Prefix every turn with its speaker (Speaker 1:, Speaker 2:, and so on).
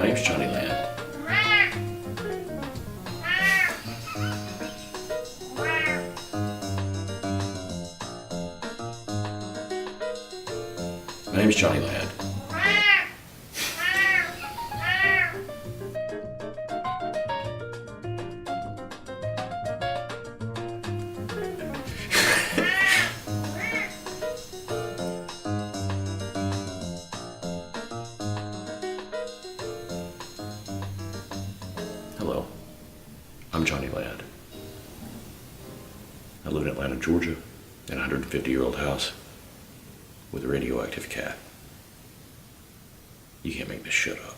Speaker 1: My name's Johnny Land. My name's Johnny Land. Hello, I'm Johnny Land. I live in Atlanta, Georgia, in a 150-year-old house with a radioactive cat. You can't make this shit up.